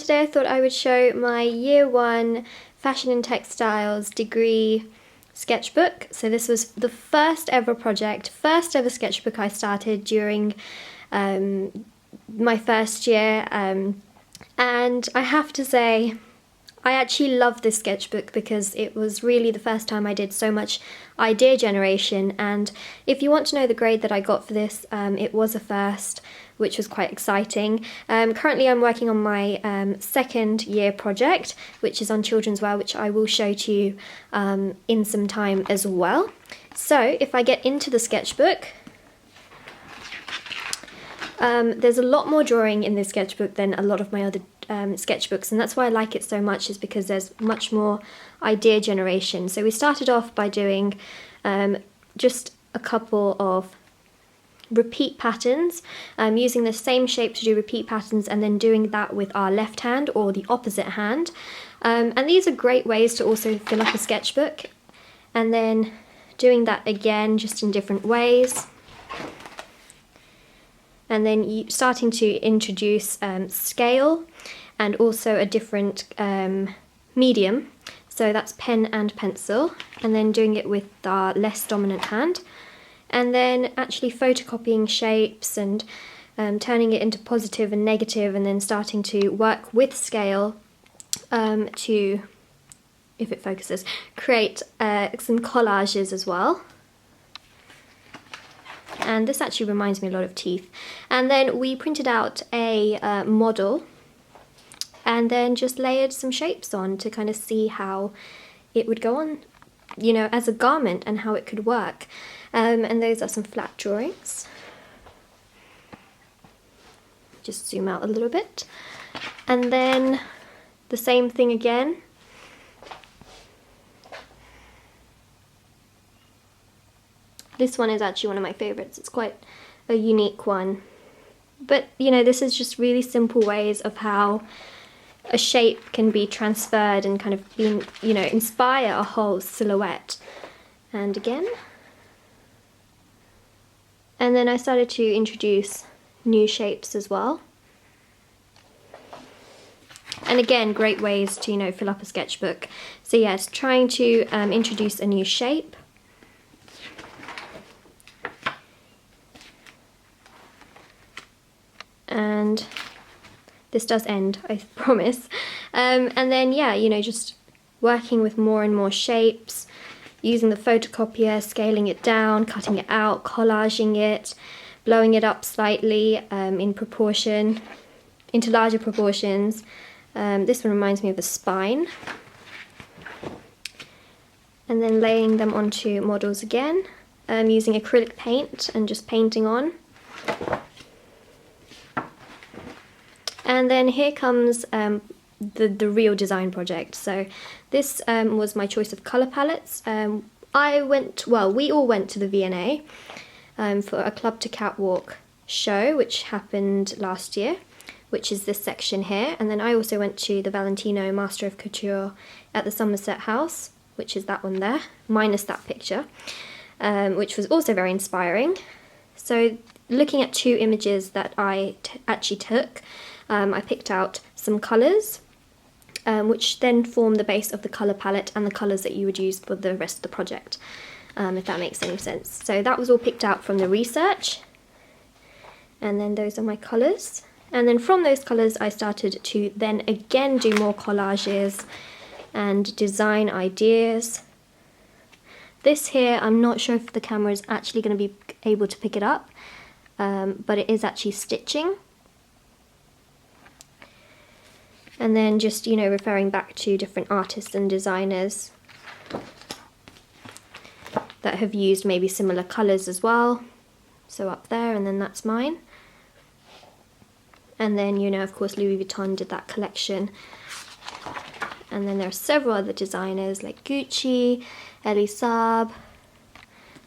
today I thought I would show my Year 1 Fashion and Textiles degree sketchbook. So this was the first ever project, first ever sketchbook I started during my first year, and I have to say I actually love this sketchbook because it was really the first time I did so much idea generation, and if you want to know the grade that I got for this, it was a first, which was quite exciting. Currently I'm working on my second year project, which is on children's wear, which I will show to you in some time as well. So if I get into the sketchbook, there's a lot more drawing in this sketchbook than a lot of my other sketchbooks, and that's why I like it so much, is because there's much more idea generation. So we started off by doing just a couple of repeat patterns, using the same shape to do repeat patterns, and then doing that with our left hand or the opposite hand. And these are great ways to also fill up a sketchbook, and then doing that again just in different ways. And then starting to introduce scale and also a different medium. So that's pen and pencil, and then doing it with our less dominant hand. And then actually photocopying shapes and turning it into positive and negative, and then starting to work with scale to, if it focuses, create some collages as well. And this actually reminds me a lot of teeth. And then we printed out a model and then just layered some shapes on to kind of see how it would go on, you know, as a garment, and how it could work. And those are some flat drawings. Just zoom out a little bit. And then the same thing again. This one is actually one of my favorites. It's quite a unique one. But, you know, this is just really simple ways of how a shape can be transferred and kind of being, you know, inspire a whole silhouette. And again. And then I started to introduce new shapes as well. And again, great ways to, you know, fill up a sketchbook. So yes, trying to introduce a new shape. And this does end, I promise. And then, yeah, you know, just working with more and more shapes, using the photocopier, scaling it down, cutting it out, collaging it, blowing it up slightly in proportion, into larger proportions. This one reminds me of a spine. And then laying them onto models again, using acrylic paint and just painting on. And then here comes the real design project. So this was my choice of colour palettes. We all went to the V&A for a Club to Catwalk show, which happened last year, which is this section here. And then I also went to the Valentino Master of Couture at the Somerset House, which is that one there, minus that picture, which was also very inspiring. So looking at two images that I actually took, I picked out some colours, which then form the base of the colour palette and the colours that you would use for the rest of the project, if that makes any sense. So that was all picked out from the research, and then those are my colours. And then from those colours I started to then again do more collages and design ideas. This here, I'm not sure if the camera is actually going to be able to pick it up, but it is actually stitching. And then just, you know, referring back to different artists and designers that have used maybe similar colours as well. So up there, and then that's mine. And then, you know, of course Louis Vuitton did that collection. And then there are several other designers like Gucci, Elie Saab,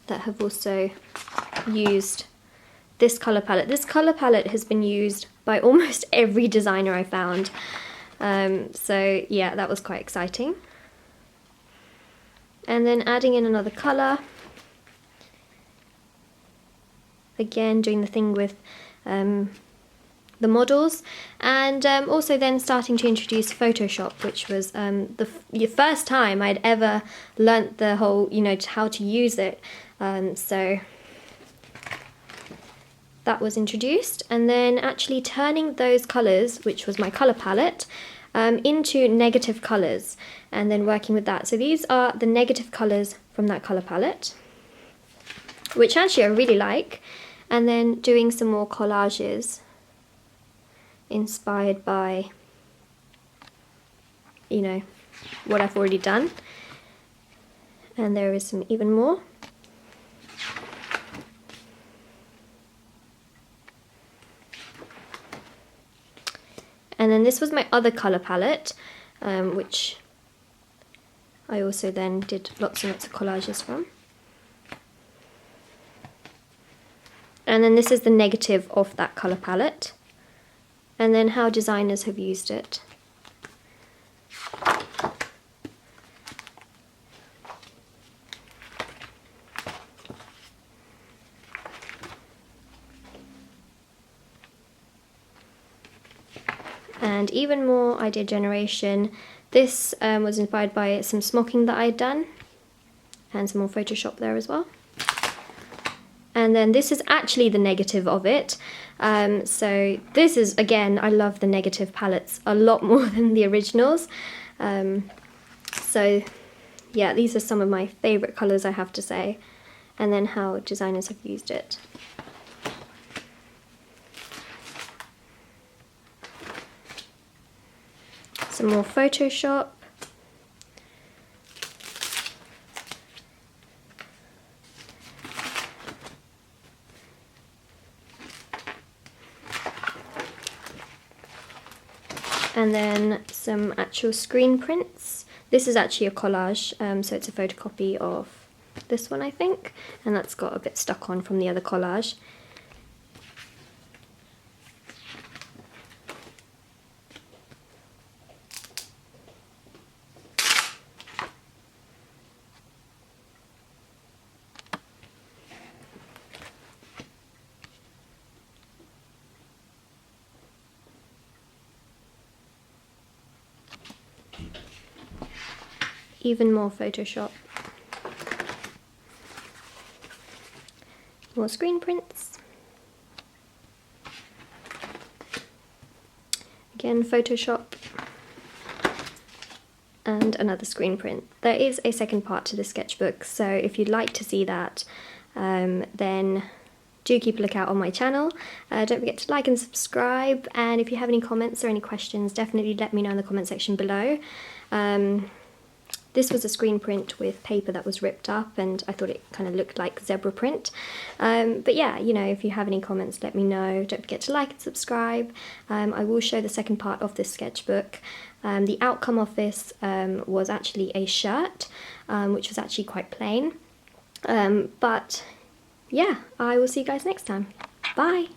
that have also used this colour palette. This colour palette has been used by almost every designer I found. So yeah, that was quite exciting. And then adding in another colour. Again, doing the thing with the models, and also then starting to introduce Photoshop, which was the first time I'd ever learnt the whole, how to use it. So that was introduced, and then actually turning those colours, which was my colour palette, into negative colours, and then working with that. So these are the negative colours from that colour palette, which actually I really like, and then doing some more collages inspired by, what I've already done. And there is some even more. And then this was my other colour palette, which I also then did lots and lots of collages from. And then this is the negative of that colour palette, and then how designers have used it. And even more, I did generation. This was inspired by some smocking that I had done, and some more Photoshop there as well. And then this is actually the negative of it. So this is, again, I love the negative palettes a lot more than the originals. So yeah, these are some of my favourite colours, I have to say. And then how designers have used it. Some more Photoshop. And then some actual screen prints. This is actually a collage, so it's a photocopy of this one, I think, and that's got a bit stuck on from the other collage. Even more Photoshop. More screen prints. Again, Photoshop. And another screen print. There is a second part to the sketchbook, so if you'd like to see that, then do keep a lookout on my channel. Don't forget to like and subscribe, and if you have any comments or any questions, definitely let me know in the comment section below. This was a screen print with paper that was ripped up, and I thought it kind of looked like zebra print. But yeah, if you have any comments, let me know. Don't forget to like and subscribe. I will show the second part of this sketchbook. The outcome of this was actually a shirt, which was actually quite plain. But yeah, I will see you guys next time. Bye!